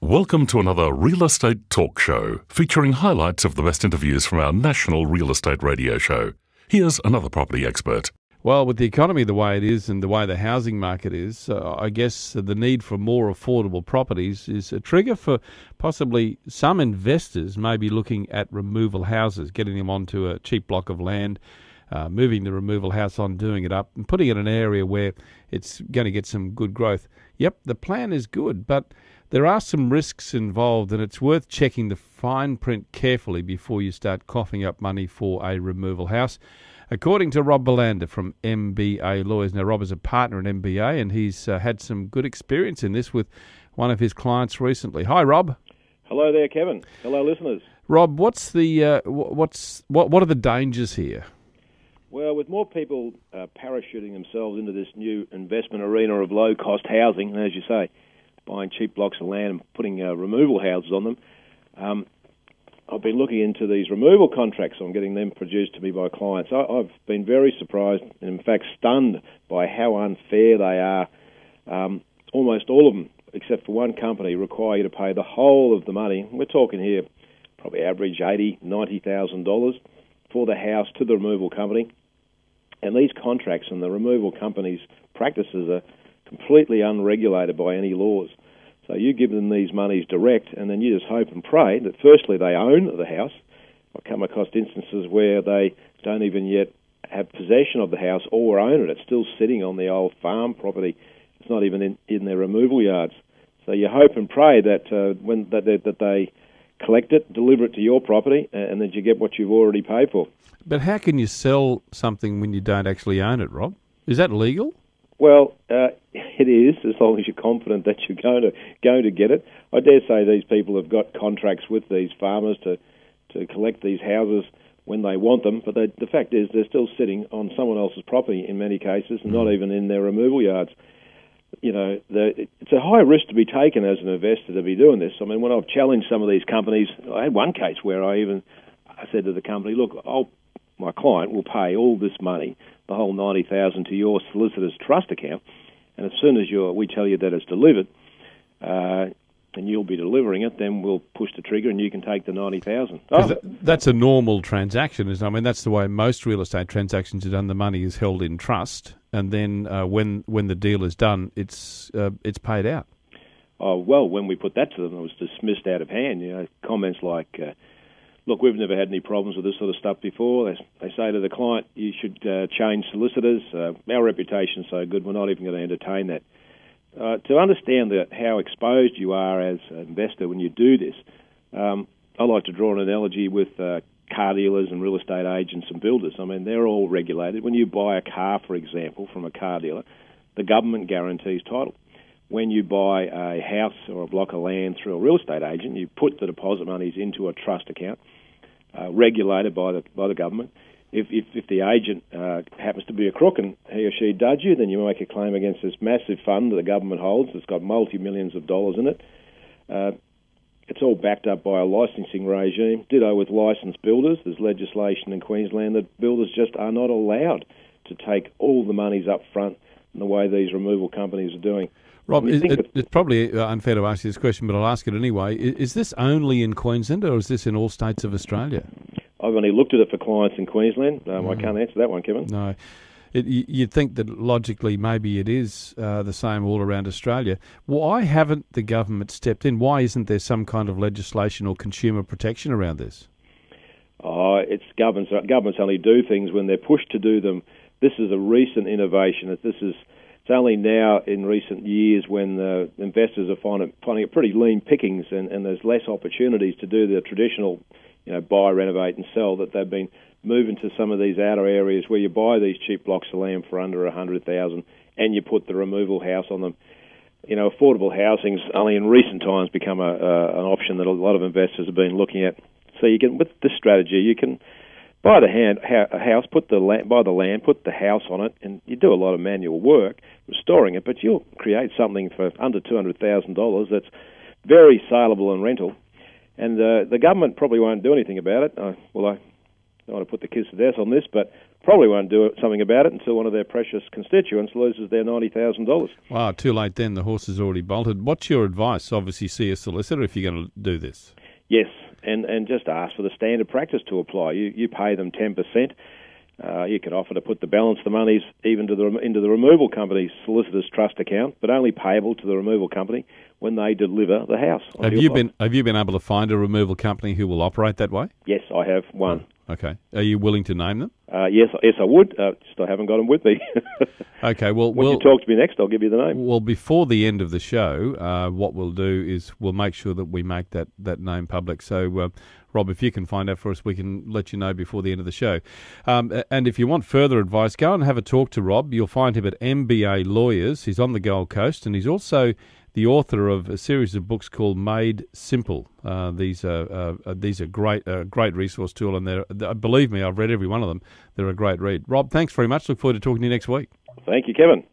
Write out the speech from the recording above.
Welcome to another Real Estate Talk Show, featuring highlights of the best interviews from our national real estate radio show. Here's another property expert. Well, with the economy the way it is and the way the housing market is, I guess the need for more affordable properties is a trigger for possibly some investors maybe looking at removal houses, getting them onto a cheap block of land, moving the removal house on, doing it up and putting it in an area where it's going to get some good growth. Yep, the plan is good, but there are some risks involved, and it's worth checking the fine print carefully before you start coughing up money for a removal house. According to Rob Balanda from MBA Lawyers. Now, Rob is a partner in MBA, and he's had some good experience in this with one of his clients recently. Hi, Rob. Hello there, Kevin. Hello, listeners. Rob, what are the dangers here? Well, with more people parachuting themselves into this new investment arena of low-cost housing, and as you say, buying cheap blocks of land and putting removal houses on them, I've been looking into these removal contracts. I'm getting them produced to me by clients. I've been very surprised and, in fact, stunned by how unfair they are. Almost all of them, except for one company, require you to pay the whole of the money. We're talking here probably average $80,000, $90,000 for the house to the removal company. And these contracts and the removal companies' practices are completely unregulated by any laws. So you give them these monies direct, and then you just hope and pray that firstly they own the house. I've come across instances where they don't even yet have possession of the house or own it. It's still sitting on the old farm property. It's not even in their removal yards. So you hope and pray that that they collect it, deliver it to your property, and that you get what you've already paid for. But how can you sell something when you don't actually own it, Rob? Is that legal? Well, it is, as long as you're confident that you're going to get it. I dare say these people have got contracts with these farmers to collect these houses when they want them, but the fact is they're still sitting on someone else's property in many cases, and not even in their removal yards. You know, it's a high risk to be taken as an investor to be doing this. I mean, when I've challenged some of these companies, I had one case where I said to the company, look, my client will pay all this money, the whole $90,000 to your solicitor's trust account, and as soon as we tell you that it's delivered, and you'll be delivering it, then we'll push the trigger and you can take the $90,000. Oh. That's a normal transaction, isn't it? I mean, that's the way most real estate transactions are done. The money is held in trust, and then when the deal is done, it's paid out. Oh, well, when we put that to them, it was dismissed out of hand. You know, comments like, look, we've never had any problems with this sort of stuff before. They say to the client, you should change solicitors. Our reputation's so good, we're not even going to entertain that. To understand how exposed you are as an investor when you do this, I like to draw an analogy with car dealers and real estate agents and builders. I mean, they're all regulated. When you buy a car, for example, from a car dealer, the government guarantees title. When you buy a house or a block of land through a real estate agent, you put the deposit monies into a trust account, regulated by the government. If the agent happens to be a crook and he or she duds you, then you make a claim against this massive fund that the government holds. It's got multi-millions of dollars in it. It's all backed up by a licensing regime. Ditto with licensed builders. There's legislation in Queensland that builders just are not allowed to take all the monies up front in the way these removal companies are doing. Rob, it's probably unfair to ask you this question, but I'll ask it anyway. Is this only in Queensland, or is this in all states of Australia? I've only looked at it for clients in Queensland. I can't answer that one, Kevin. No. You'd think that logically maybe it is the same all around Australia. Why haven't the government stepped in? Why isn't there some kind of legislation or consumer protection around this? It's governments only do things when they're pushed to do them. This is a recent innovation. It's only now in recent years when the investors are finding it pretty lean pickings and there's less opportunities to do the traditional, buy, renovate and sell, that they've been moving to some of these outer areas where you buy these cheap blocks of land for under $100,000 and you put the removal house on them. Affordable housing's only in recent times become an option that a lot of investors have been looking at. So you can, with this strategy, you can buy a house, buy the land, put the house on it, and you do a lot of manual work restoring it, but you'll create something for under $200,000 that's very saleable and rental. And the government probably won't do anything about it. I don't want to put the kids to death on this, but probably won't do something about it until one of their precious constituents loses their $90,000. Wow, too late then. The horse has already bolted. What's your advice? Obviously, see a solicitor if you're going to do this. Yes, and just ask for the standard practice to apply. You pay them 10%. You can offer to put the balance of the monies even into the removal company's solicitor's trust account, but only payable to the removal company when they deliver the house. Have you been able to find a removal company who will operate that way? Yes, I have one. Oh, okay. Are you willing to name them? Yes, I would. Just I haven't got them with me. Okay. Well, when you talk to me next, I'll give you the name. Well, before the end of the show, what we'll do is we'll make sure that we make that name public. So, Rob, if you can find out for us, we can let you know before the end of the show. And if you want further advice, go and have a talk to Rob. You'll find him at MBA Lawyers. He's on the Gold Coast, and he's also the author of a series of books called Made Simple. These are great resource tool, and believe me, I've read every one of them. They're a great read. Rob, thanks very much. Look forward to talking to you next week. Thank you, Kevin.